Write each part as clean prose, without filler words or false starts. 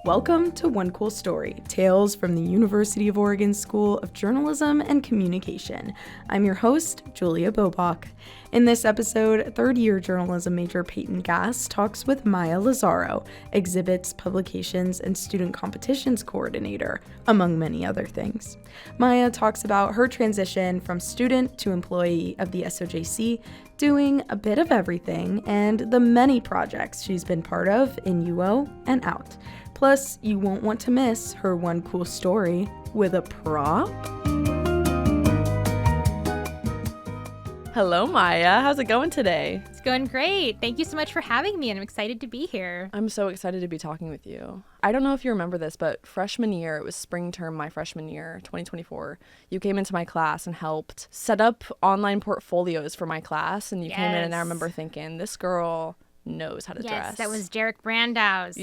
Welcome to One Cool Story, Tales from the University of Oregon School of Journalism and Communication. I'm your host, Julia Bobach. In this episode, third-year journalism major Peyton Gast talks with Maya Lazaro, exhibits, publications, and student competitions coordinator, among many other things. Maya talks about her transition from student to employee of the SOJC, doing a bit of everything, and the many projects she's been part of in UO and out. Plus, you won't want to miss her one cool story with a prop. Hello, Maya. How's it going today? It's going great. Thank you so much for having me, and I'm excited to be here. I'm so excited to be talking with you. I don't know if you remember this, but freshman year, it was spring term my freshman year, 2024. You came into my class and helped set up online portfolios for my class, and you came in, and I remember thinking, this girl knows how to dress. Yes, that was Jarek Brandau's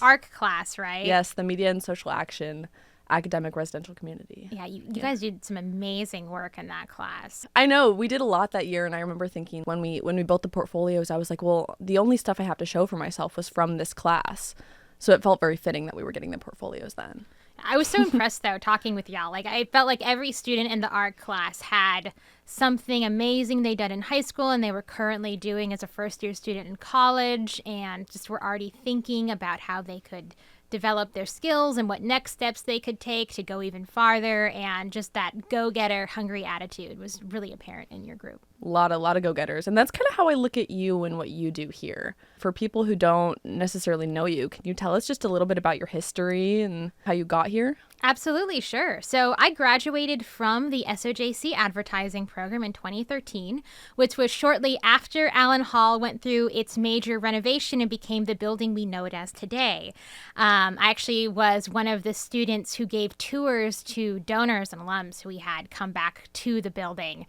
ARC class, right? Yes, the Media and Social Action Academic Residential Community. Yeah, you guys did some amazing work in that class. I know, we did a lot that year, and I remember thinking when we built the portfolios, I was like, well, the only stuff I have to show for myself was from this class. So it felt very fitting that we were getting the portfolios then. I was so impressed, though, talking with y'all. Like, I felt like every student in the art class had something amazing they did in high school and they were currently doing as a first-year student in college, and just were already thinking about how they could develop their skills and what next steps they could take to go even farther, and just that go-getter, hungry attitude was really apparent in your group. A lot of go-getters. And that's kind of how I look at you and what you do here. For people who don't necessarily know you, can you tell us just a little bit about your history and how you got here? Absolutely, sure. So I graduated from the SOJC advertising program in 2013, which was shortly after Allen Hall went through its major renovation and became the building we know it as today. I actually was one of the students who gave tours to donors and alums who we had come back to the building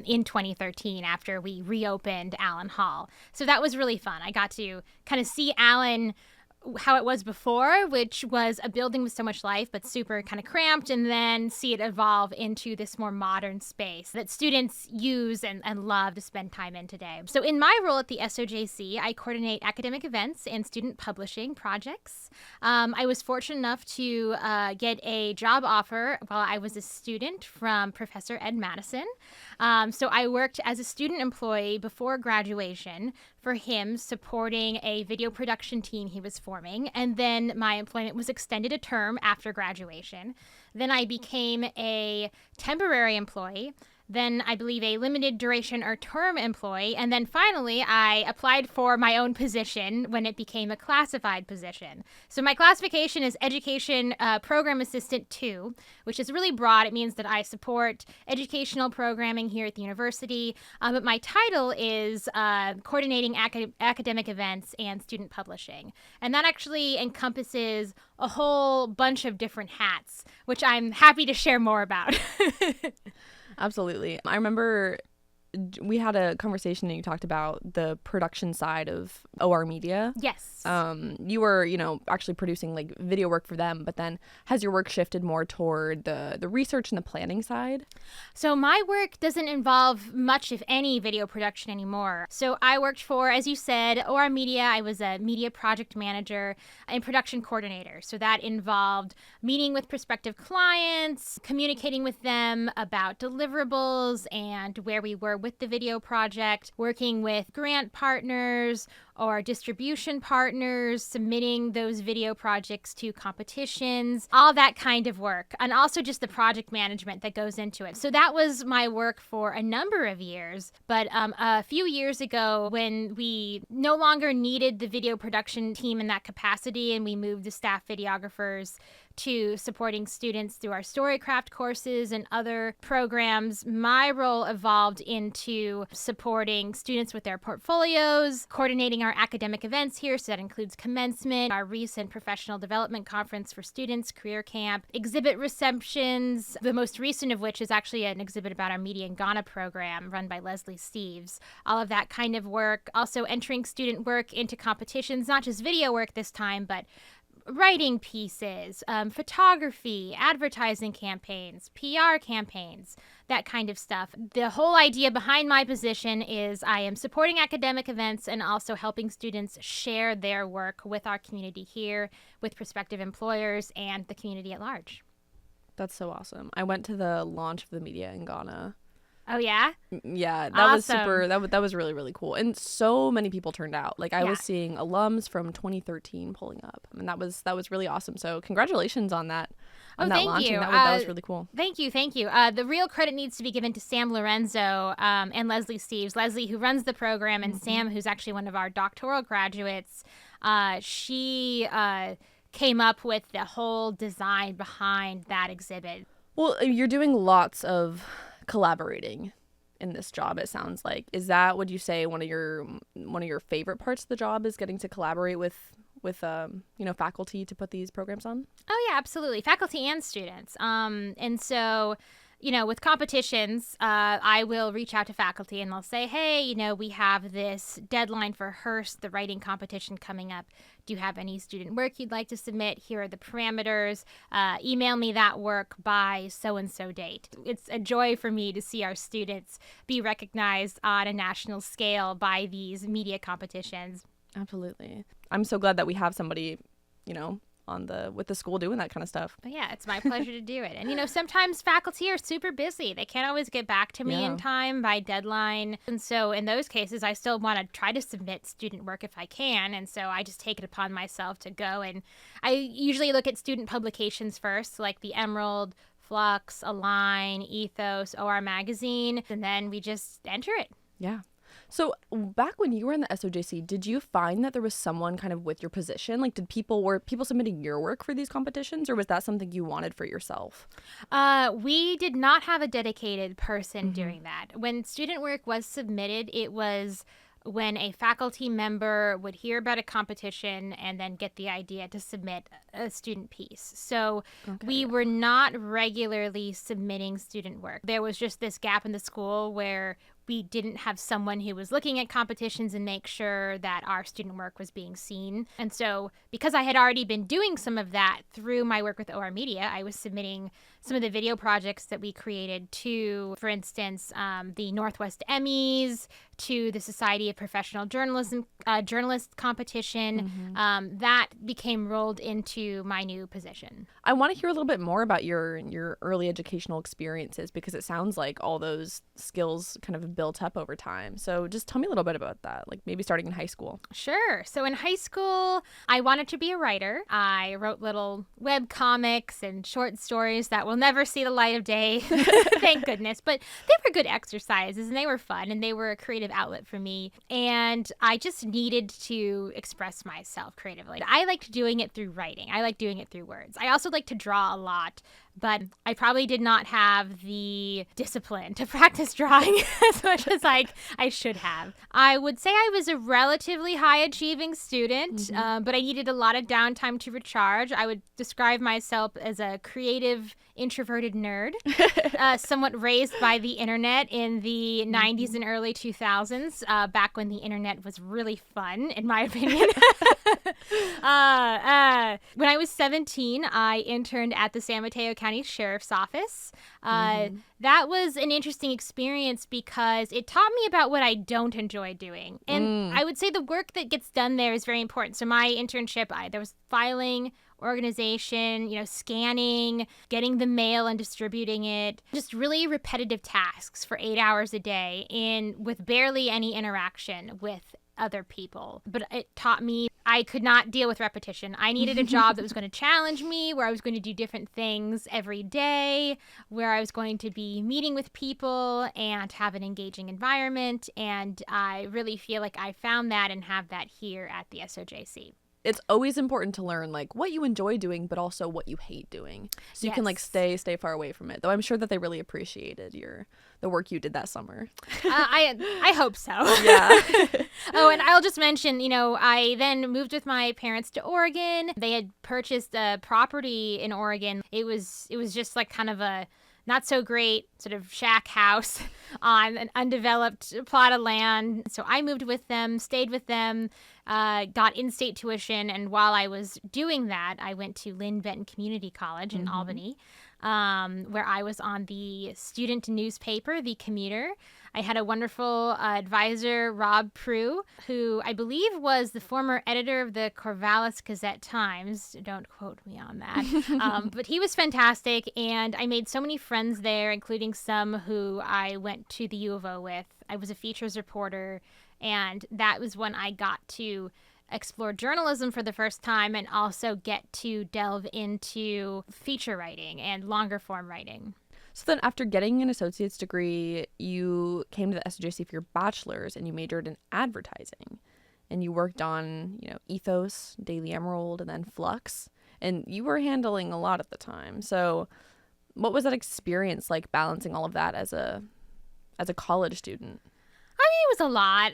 in 2013 after we reopened Allen Hall. So that was really fun. I got to kind of see Allen how it was before, which was a building with so much life but super kind of cramped, and then see it evolve into this more modern space that students use and love to spend time in today. So in my role at the SOJC, I coordinate academic events and student publishing projects. I was fortunate enough to get a job offer while I was a student from Professor Ed Madison. So I worked as a student employee before graduation for him, supporting a video production team he was forming, and then my employment was extended a term after graduation. Then I became a temporary employee, then I believe a limited duration or term employee, and then finally I applied for my own position when it became a classified position. So my classification is Education Program Assistant 2, which is really broad. It means that I support educational programming here at the university, but my title is Coordinating Academic Events and Student Publishing. And that actually encompasses a whole bunch of different hats, which I'm happy to share more about. Absolutely. I remember we had a conversation and you talked about the production side of OR Media. Yes. You were, actually producing like video work for them, but then has your work shifted more toward the research and the planning side? So my work doesn't involve much, if any, video production anymore. So I worked for, as you said, OR Media. I was a media project manager and production coordinator. So that involved meeting with prospective clients, communicating with them about deliverables and where we were with the video project, working with grant partners or distribution partners, submitting those video projects to competitions, all that kind of work, and also just the project management that goes into it. So that was my work for a number of years. But a few years ago, when we no longer needed the video production team in that capacity, and we moved the staff videographers to supporting students through our Storycraft courses and other programs, my role evolved into supporting students with their portfolios, coordinating our academic events here, so that includes commencement, our recent professional development conference for students, career camp, exhibit receptions, the most recent of which is actually an exhibit about our Media in Ghana program run by Leslie Steves. All of that kind of work. Also entering student work into competitions, not just video work this time, but writing pieces, photography, advertising campaigns, PR campaigns, that kind of stuff. The whole idea behind my position is I am supporting academic events and also helping students share their work with our community here, with prospective employers, and the community at large. That's so awesome. I went to the launch of the media in Ghana. Oh, yeah? Yeah, that Awesome. was super. That was really, really cool. And so many people turned out. Like I was seeing alums from 2013 pulling up. And that was really awesome. So congratulations on that. Thank launching. you. That was really cool. Thank you. The real credit needs to be given to Sam Lorenzo and Leslie Steves. Leslie, who runs the program, and Sam, who's actually one of our doctoral graduates. She came up with the whole design behind that exhibit. Well, you're doing lots of collaborating in this job, it sounds like. Is that, would you say, one of your favorite parts of the job is getting to collaborate with faculty to put these programs on? Oh, yeah, absolutely. Faculty and students. And so, with competitions, I will reach out to faculty and they'll say, hey, we have this deadline for Hearst, the writing competition coming up. Do you have any student work you'd like to submit? Here are the parameters. Email me that work by so-and-so date. It's a joy for me to see our students be recognized on a national scale by these media competitions. Absolutely. I'm so glad that we have somebody, with the school doing that kind of stuff. But yeah, it's my pleasure to do it. And, sometimes faculty are super busy. They can't always get back to me in time by deadline. And so in those cases, I still want to try to submit student work if I can. And so I just take it upon myself to go. And I usually look at student publications first, like the Emerald, Flux, Align, Ethos, OR Magazine, and then we just enter it. Yeah. So back when you were in the SOJC, did you find that there was someone kind of with your position? Like, were people submitting your work for these competitions, or was that something you wanted for yourself? We did not have a dedicated person doing that. When student work was submitted, it was when a faculty member would hear about a competition and then get the idea to submit a student piece. So we were not regularly submitting student work. There was just this gap in the school where we didn't have someone who was looking at competitions and make sure that our student work was being seen. And so because I had already been doing some of that through my work with OR Media, I was submitting some of the video projects that we created to, for instance, the Northwest Emmys, to the Society of Professional Journalism journalist competition. That became rolled into my new position. I want to hear a little bit more about your early educational experiences, because it sounds like all those skills kind of built up over time. So just tell me a little bit about that, like maybe starting in high school. Sure. So in high school, I wanted to be a writer. I wrote little web comics and short stories that will never see the light of day, thank goodness. But they were good exercises and they were fun and they were a creative outlet for me. And I just needed to express myself creatively. I liked doing it through writing. I liked doing it through words. I also like to draw a lot, but I probably did not have the discipline to practice drawing as much as I should have. I would say I was a relatively high-achieving student, but I needed a lot of downtime to recharge. I would describe myself as a creative, introverted nerd, somewhat raised by the internet in the 90s and early 2000s, back when the internet was really fun, in my opinion. When I was 17, I interned at the San Mateo County Sheriff's Office. That was an interesting experience because it taught me about what I don't enjoy doing. And I would say the work that gets done there is very important. So my internship, there was filing, organization, scanning, getting the mail and distributing it, just really repetitive tasks for 8 hours a day with barely any interaction with other people. But it taught me I could not deal with repetition. I needed a job that was going to challenge me, where I was going to do different things every day, where I was going to be meeting with people and have an engaging environment. And I really feel like I found that and have that here at the SOJC. It's always important to learn what you enjoy doing, but also what you hate doing, so you can stay far away from it. Though I'm sure that they really appreciated the work you did that summer. I hope so. Yeah. Oh, and I'll just mention, I then moved with my parents to Oregon. They had purchased a property in Oregon. It was just kind of a not so great sort of shack house on an undeveloped plot of land. So I moved with them, stayed with them, got in-state tuition. And while I was doing that, I went to Lynn Benton Community College in Albany, where I was on the student newspaper, The Commuter. I had a wonderful advisor, Rob Prue, who I believe was the former editor of the Corvallis Gazette-Times. Don't quote me on that. But he was fantastic, and I made so many friends there, including some who I went to the U of O with. I was a features reporter, and that was when I got to explore journalism for the first time and also get to delve into feature writing and longer form writing. So then after getting an associate's degree, you came to the SOJC for your bachelor's and you majored in advertising. And you worked on, Ethos, Daily Emerald, and then Flux. And you were handling a lot at the time. So what was that experience like, balancing all of that as a college student? I mean, it was a lot.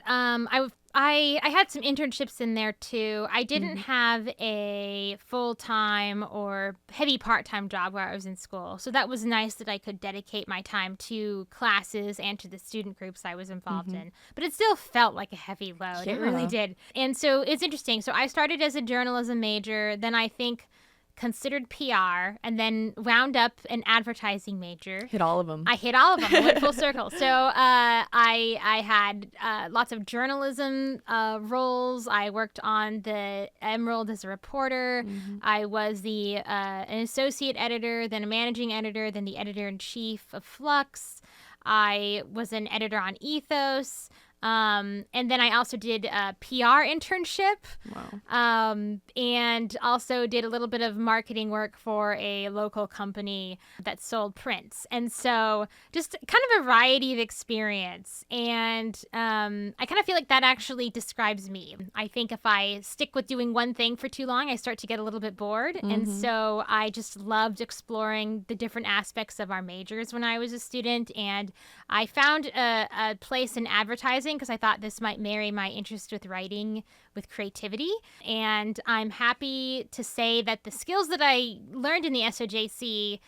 I had some internships in there too. I didn't have a full-time or heavy part-time job where I was in school. So that was nice that I could dedicate my time to classes and to the student groups I was involved in. But it still felt like a heavy load. Yeah. It really did. And so it's interesting. So I started as a journalism major. Then I think considered PR, and then wound up an advertising major. Hit all of them. I hit all of them. I went full circle. So I had lots of journalism roles. I worked on the Emerald as a reporter. I was an associate editor, then a managing editor, then the editor-in-chief of Flux. I was an editor on Ethos. And then I also did a PR internship. Wow. And also did a little bit of marketing work for a local company that sold prints. And so just kind of a variety of experience. And I kind of feel like that actually describes me. I think if I stick with doing one thing for too long, I start to get a little bit bored. And so I just loved exploring the different aspects of our majors when I was a student. And I found a place in advertising because I thought this might marry my interest with writing with creativity. And I'm happy to say that the skills that I learned in the SOJC,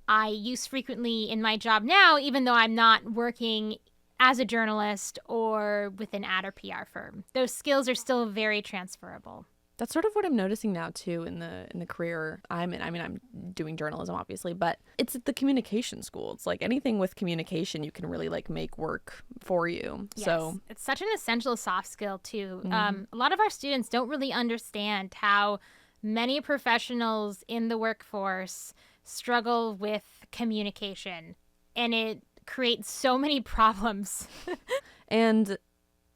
I use frequently in my job now, even though I'm not working as a journalist or with an ad or PR firm. Those skills are still very transferable. That's sort of what I'm noticing now too in the career I'm in. I mean, I'm doing journalism obviously, but it's at the communication school. It's like anything with communication you can really like make work for you. Yes. So it's such an essential soft skill too. A lot of our students don't really understand how many professionals in the workforce struggle with communication, and it creates so many problems. And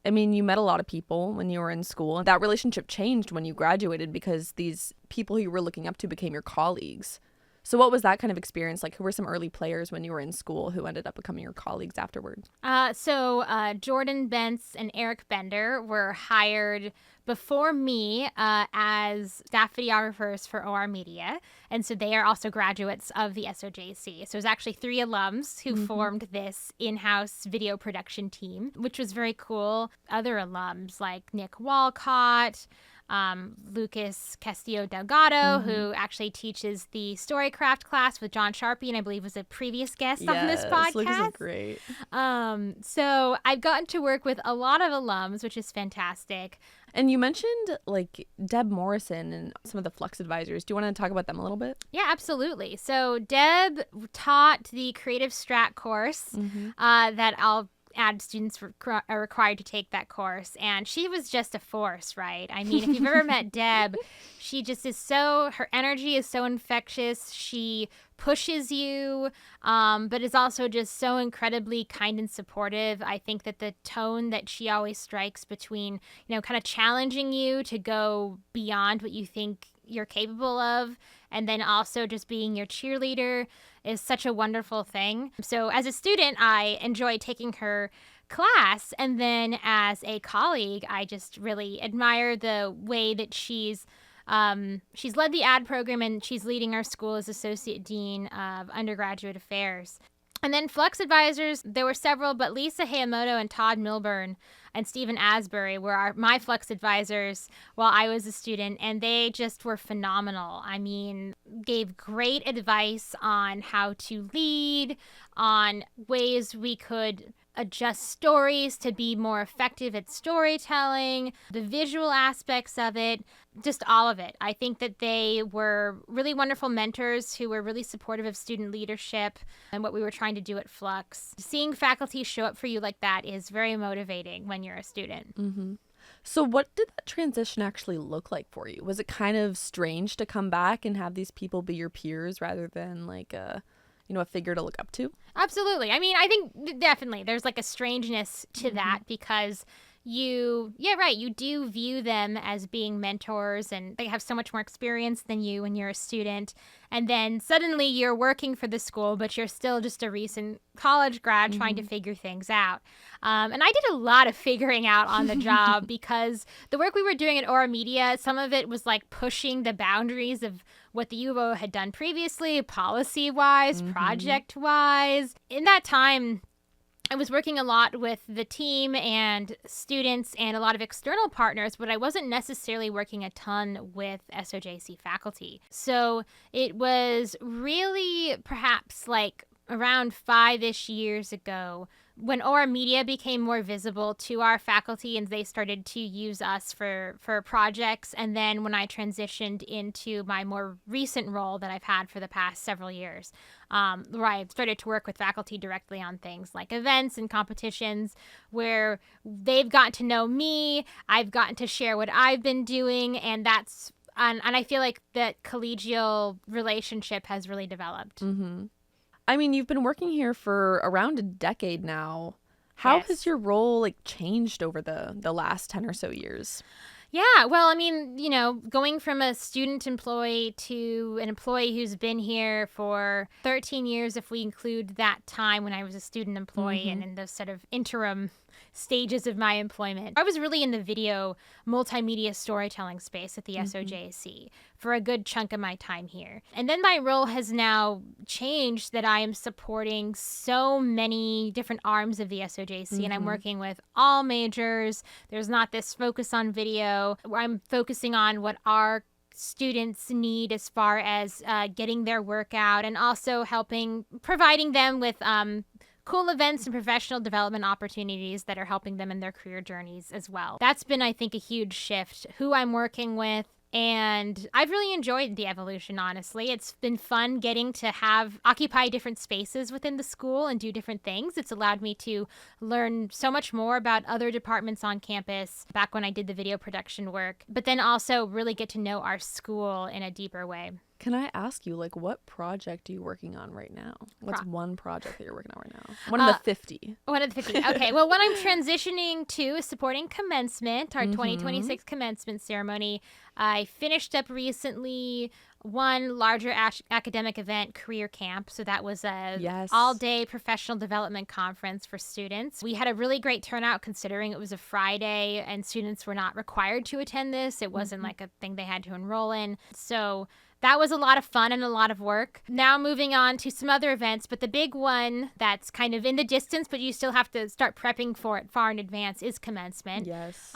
I mean, you met a lot of people when you were in school, and that relationship changed when you graduated because these people you were looking up to became your colleagues. So what was that kind of experience like? Who were some early players when you were in school who ended up becoming your colleagues afterward? So Jordan Bentz and Eric Bender were hired before me as staff videographers for OR Media. And so they are also graduates of the SOJC. So it was actually 3 alums who formed this in-house video production team, which was very cool. Other alums like Nick Walcott, Lucas Castillo Delgado, who actually teaches the Storycraft class with John Sharpie, and I believe was a previous guest on this podcast. Lucas is great. So I've gotten to work with a lot of alums, which is fantastic. And you mentioned like Deb Morrison and some of the Flux advisors. Do you want to talk about them a little bit? Yeah, absolutely. So Deb taught the Creative Strat course that I'll ad students are required to take that course, and she was just a force, right? I mean, if you've ever met Deb, she just is her energy is so infectious. She pushes you, but is also just so incredibly kind and supportive. I think that the tone that she always strikes between, kind of challenging you to go beyond what you think you're capable of, and then also just being your cheerleader is such a wonderful thing. So as a student, I enjoy taking her class, and then as a colleague, I just really admire the way that she's led the ad program, and she's leading our school as Associate Dean of Undergraduate Affairs. And then Flux advisors, there were several, but Lisa Hayamoto and Todd Milburn and Stephen Asbury were my Flux advisors while I was a student, and they just were phenomenal. I mean, gave great advice on how to lead, on ways we could adjust stories to be more effective at storytelling, the visual aspects of it, just all of it. I think that they were really wonderful mentors who were really supportive of student leadership and what we were trying to do at Flux. Seeing faculty show up for you like that is very motivating when you're a student. Mm-hmm. So what did that transition actually look like for you? Was it kind of strange to come back and have these people be your peers rather than like a figure to look up to? Absolutely. I mean, I think definitely there's like a strangeness to that because you do view them as being mentors and they have so much more experience than you when you're a student. And then suddenly you're working for the school, but you're still just a recent college grad trying to figure things out. And I did a lot of figuring out on the job because the work we were doing at Aura Media, some of it was like pushing the boundaries of what the U of O had done previously, policy-wise, project-wise. In that time, I was working a lot with the team and students and a lot of external partners, but I wasn't necessarily working a ton with SOJC faculty. So it was really perhaps like around 5-ish years ago when Aura Media became more visible to our faculty and they started to use us for projects. And then when I transitioned into my more recent role that I've had for the past several years, where I started to work with faculty directly on things like events and competitions where they've gotten to know me, I've gotten to share what I've been doing, and I feel like that collegial relationship has really developed. Mm-hmm. I mean, you've been working here for around a decade now. How has your role changed over the last 10 or so years? Yeah, well, I mean, going from a student employee to an employee who's been here for 13 years, if we include that time when I was a student employee and in those sort of interim stages of my employment. I was really in the video multimedia storytelling space at the SOJC for a good chunk of my time here. And then my role has now changed that I am supporting so many different arms of the SOJC and I'm working with all majors. There's not this focus on video where I'm focusing on what our students need as far as getting their work out and also providing them with cool events and professional development opportunities that are helping them in their career journeys as well. That's been, I think, a huge shift, who I'm working with. And I've really enjoyed the evolution, honestly. It's been fun getting to occupy different spaces within the school and do different things. It's allowed me to learn so much more about other departments on campus back when I did the video production work, but then also really get to know our school in a deeper way. Can I ask you, what project are you working on right now? What's one project that you're working on right now? One of the 50. One of the 50. Okay. Well, what I'm transitioning to is supporting commencement, our 2026 commencement ceremony. I finished up recently one larger academic event, Career Camp. So that was a all-day professional development conference for students. We had a really great turnout considering it was a Friday and students were not required to attend this. It wasn't like a thing they had to enroll in. So that was a lot of fun and a lot of work. Now moving on to some other events, but the big one that's kind of in the distance, but you still have to start prepping for it far in advance is commencement. Yes.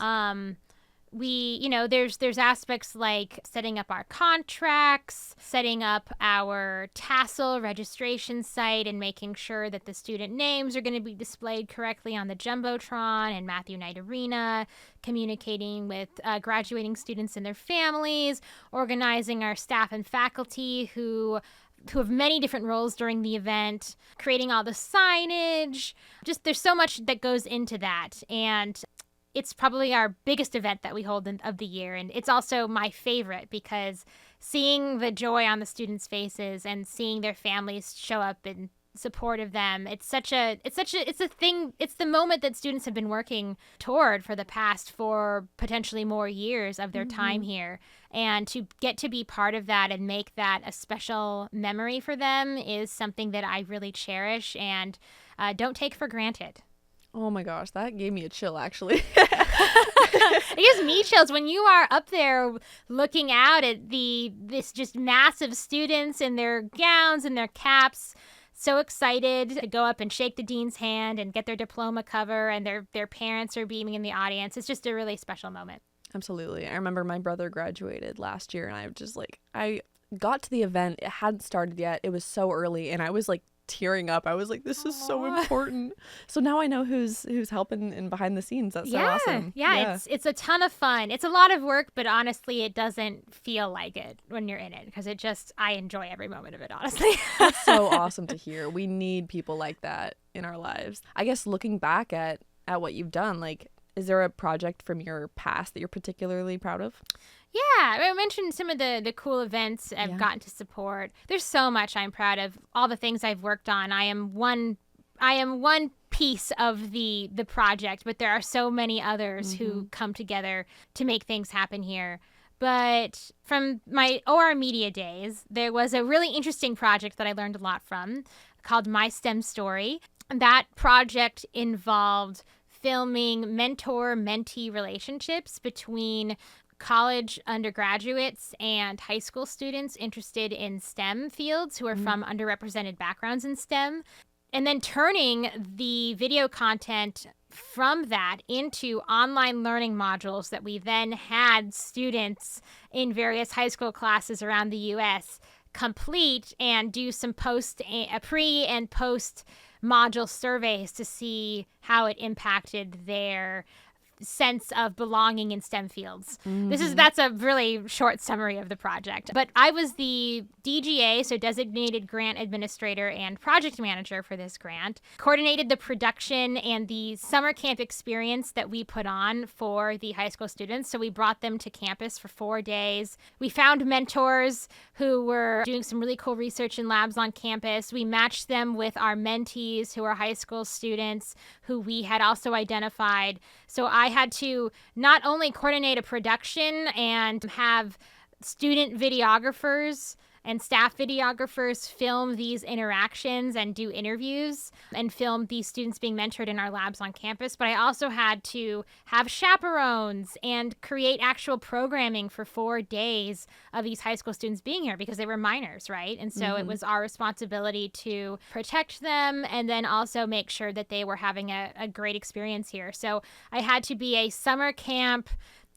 There's aspects like setting up our contracts, setting up our tassel registration site and making sure that the student names are going to be displayed correctly on the Jumbotron and Matthew Knight Arena, communicating with graduating students and their families, organizing our staff and faculty who have many different roles during the event, creating all the signage. Just there's so much that goes into that. And it's probably our biggest event that we hold of the year. And it's also my favorite because seeing the joy on the students' faces and seeing their families show up in support of them, it's the moment that students have been working toward for the past 4 potentially more years of their time here. And to get to be part of that and make that a special memory for them is something that I really cherish and don't take for granted. Oh my gosh, that gave me a chill, actually. It gives me chills when you are up there looking out at this just massive students in their gowns and their caps, so excited to go up and shake the dean's hand and get their diploma cover, and their parents are beaming in the audience. It's just a really special moment. Absolutely. I remember my brother graduated last year, and I got to the event. It hadn't started yet. It was so early, and I was like tearing up. I was like, this is so important. So now I know who's helping and behind the scenes. That's so awesome. Yeah, it's a ton of fun. It's a lot of work, but honestly, it doesn't feel like it when you're in it, because I enjoy every moment of it, honestly. That's so awesome to hear. We need people like that in our lives. I guess looking back at what you've done, like, is there a project from your past that you're particularly proud of? Yeah, I mentioned some of the cool events I've gotten to support. There's so much I'm proud of. All the things I've worked on. I am one piece of the project, but there are so many others who come together to make things happen here. But from my OR media days, there was a really interesting project that I learned a lot from called My STEM Story. That project involved filming mentor-mentee relationships between college undergraduates and high school students interested in STEM fields who are from underrepresented backgrounds in STEM, and then turning the video content from that into online learning modules that we then had students in various high school classes around the U.S. complete and do some pre and post module surveys to see how it impacted their sense of belonging in STEM fields. That's a really short summary of the project. But I was the DGA, so designated grant administrator and project manager for this grant, coordinated the production and the summer camp experience that we put on for the high school students. So we brought them to campus for 4 days. We found mentors who were doing some really cool research in labs on campus. We matched them with our mentees who are high school students who we had also identified. So I had to not only coordinate a production and have student videographers and staff videographers film these interactions and do interviews and film these students being mentored in our labs on campus, but I also had to have chaperones and create actual programming for 4 days of these high school students being here because they were minors, right? And so it was our responsibility to protect them and then also make sure that they were having a great experience here. So I had to be a summer camp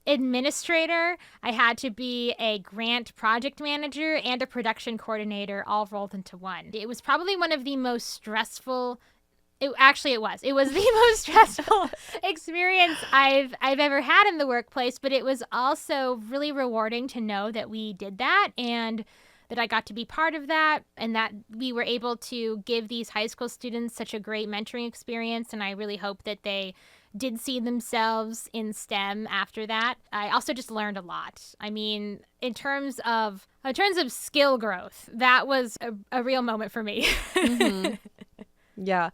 administrator, I had to be a grant project manager and a production coordinator all rolled into one. It was probably one of the most stressful it was the most stressful experience I've ever had in the workplace, but it was also really rewarding to know that we did that and that I got to be part of that and that we were able to give these high school students such a great mentoring experience, and I really hope that they did see themselves in STEM after that. I also just learned a lot. I mean, in terms of skill growth, that was a real moment for me. Yeah.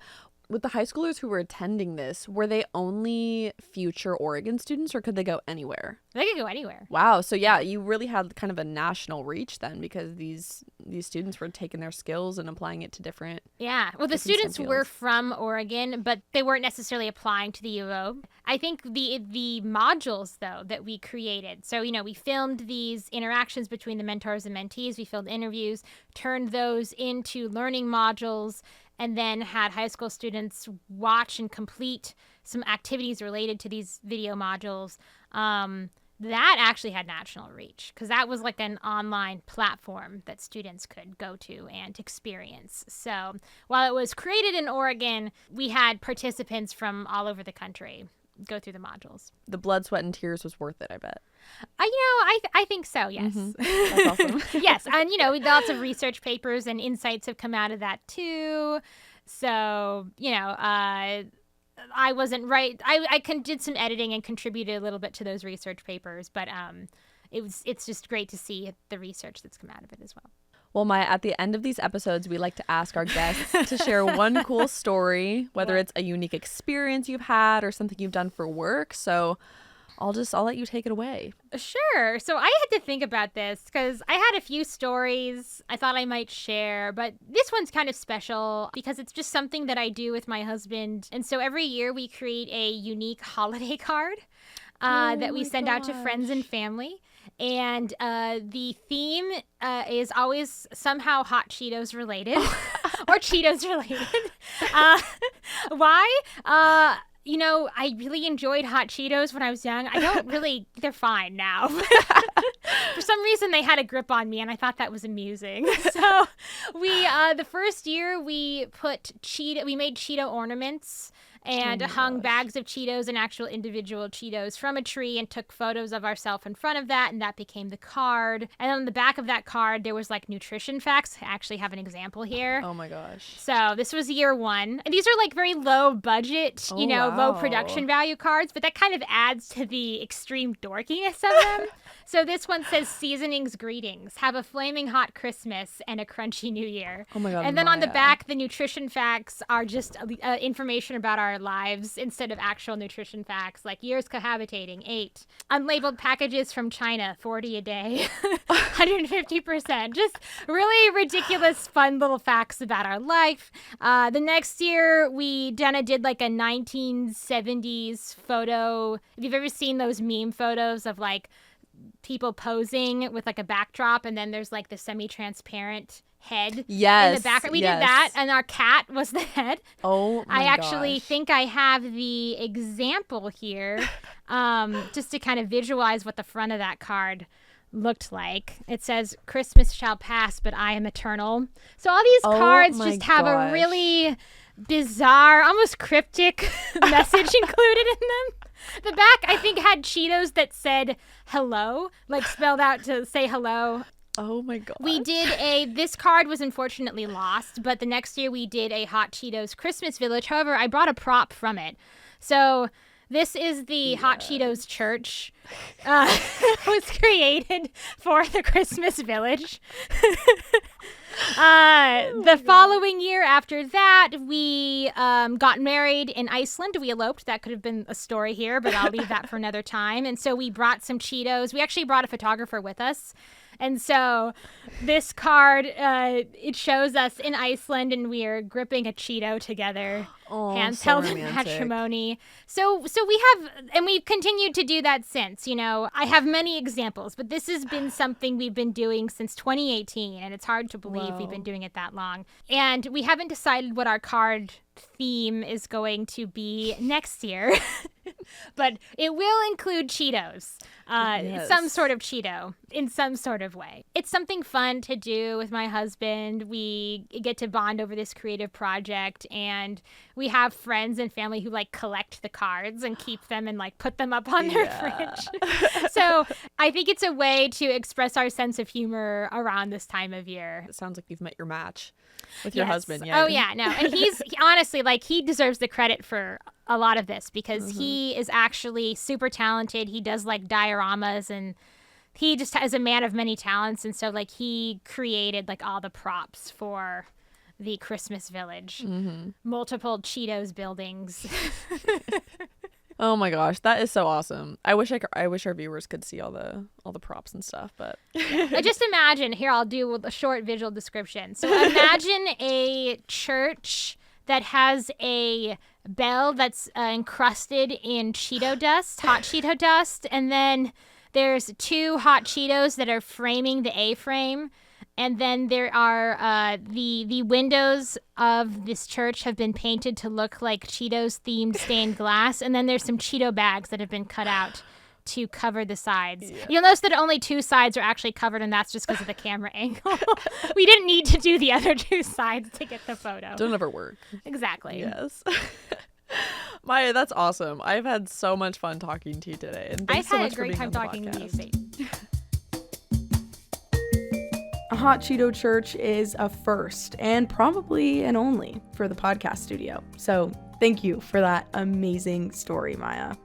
With the high schoolers who were attending this, were they only future Oregon students or could they go anywhere? They could go anywhere. Wow. So yeah, you really had kind of a national reach then because these students were taking their skills and applying it to different. Yeah. Well, the students were from Oregon, but they weren't necessarily applying to the U of O. I think the modules, though, that we created. So, we filmed these interactions between the mentors and mentees. We filmed interviews, turned those into learning modules, and then had high school students watch and complete some activities related to these video modules. That actually had national reach because that was like an online platform that students could go to and experience. So while it was created in Oregon, we had participants from all over the country go through the modules. The blood, sweat, and tears was worth it, I bet. I think so, yes. That's awesome. Yes, and, lots of research papers and insights have come out of that, too. So, I wasn't right. I did some editing and contributed a little bit to those research papers, but it's just great to see the research that's come out of it as well. Well, Maya, at the end of these episodes, we like to ask our guests to share one cool story, whether it's a unique experience you've had or something you've done for work. So I'll let you take it away. Sure. So I had to think about this because I had a few stories I thought I might share, but this one's kind of special because it's just something that I do with my husband. And so every year we create a unique holiday card that we send out to friends and family. And the theme is always somehow hot Cheetos related. or Cheetos related. Why? I really enjoyed hot Cheetos when I was young. I don't really, they're fine now. For some reason, they had a grip on me, and I thought that was amusing. So the first year we made Cheeto ornaments and hung bags of Cheetos and actual individual Cheetos from a tree and took photos of ourselves in front of that, and that became the card. And on the back of that card, there was like nutrition facts. I actually have an example here. Oh my gosh. So this was year one. And these are like very low budget, low production value cards, but that kind of adds to the extreme dorkiness of them. So this one says, seasonings greetings. Have a flaming hot Christmas and a crunchy New Year. Oh my God, And then Maya. on the back, the nutrition facts are just information about our lives instead of actual nutrition facts, like years cohabitating, 8. Unlabeled packages from China, 40 a day, 150%. Just really ridiculous, fun little facts about our life. The next year, we did like a 1970s photo. If you've ever seen those meme photos of like people posing with like a backdrop, and then there's like the semi-transparent head in the background. We did that, and our cat was the head. Oh my I actually gosh. think I have the example here, just to kind of visualize what the front of that card looked like. It says, Christmas shall pass, but I am eternal. So all these cards my just have gosh. a really bizarre, almost cryptic message included in them. The back, I think, had Cheetos that said hello, like spelled out to say hello. Oh my god. We did this card was unfortunately lost, but the next year we did a Hot Cheetos Christmas Village. However, I brought a prop from it. So this is the Hot Cheetos church. It was created for the Christmas Village. The following year after that, we got married in Iceland. We eloped. That could have been a story here, but I'll leave that for another time. And so we brought some Cheetos. We actually brought a photographer with us. And so this card, it shows us in Iceland, and we are gripping a Cheeto together. Oh, hands so held in romantic. matrimony. So we have, and we've continued to do that since. I have many examples, but this has been something we've been doing since 2018, and it's hard to believe we've been doing it that long. And we haven't decided what our card theme is going to be next year, but it will include Cheetos, some sort of Cheeto in some sort of way. It's something fun to do with my husband. We get to bond over this creative project, and we have friends and family who like collect the cards and keep them and like put them up on their fridge. So I think it's a way to express our sense of humor around this time of year. It sounds like you've met your match with your husband. Oh yeah, no. And he's honestly, like, he deserves the credit for a lot of this because he is actually super talented. He does like dioramas, and he just is a man of many talents. And so like he created like all the props for the Christmas Village, multiple Cheetos buildings. Oh my gosh, that is so awesome. I wish our viewers could see all the props and stuff, but Just imagine, here I'll do a short visual description. So imagine a church that has a bell that's encrusted in Cheeto dust, hot Cheeto dust, and then there's 2 hot Cheetos that are framing the A-frame. And then there are the windows of this church have been painted to look like Cheetos-themed stained glass. And then there's some Cheeto bags that have been cut out to cover the sides. Yeah. You'll notice that only 2 sides are actually covered, and that's just because of the camera angle. We didn't need to do the other 2 sides to get the photo. don't ever work. Exactly. Yes. Maya, that's awesome. I've had so much fun talking to you today. And thanks so much I've had a great time talking to you, Peyton. A Hot Cheeto Church is a first and probably an only for the podcast studio. So thank you for that amazing story, Maya.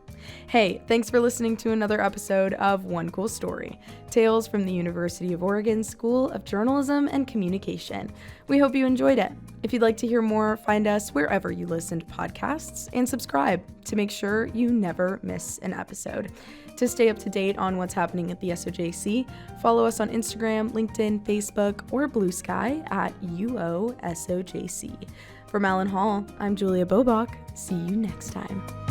Hey, thanks for listening to another episode of One Cool Story, Tales from the University of Oregon School of Journalism and Communication. We hope you enjoyed it. If you'd like to hear more, find us wherever you listen to podcasts and subscribe to make sure you never miss an episode. To stay up to date on what's happening at the SOJC, follow us on Instagram, LinkedIn, Facebook, or Blue Sky at UOSOJC. From Allen Hall, I'm Julia Bobach. See you next time.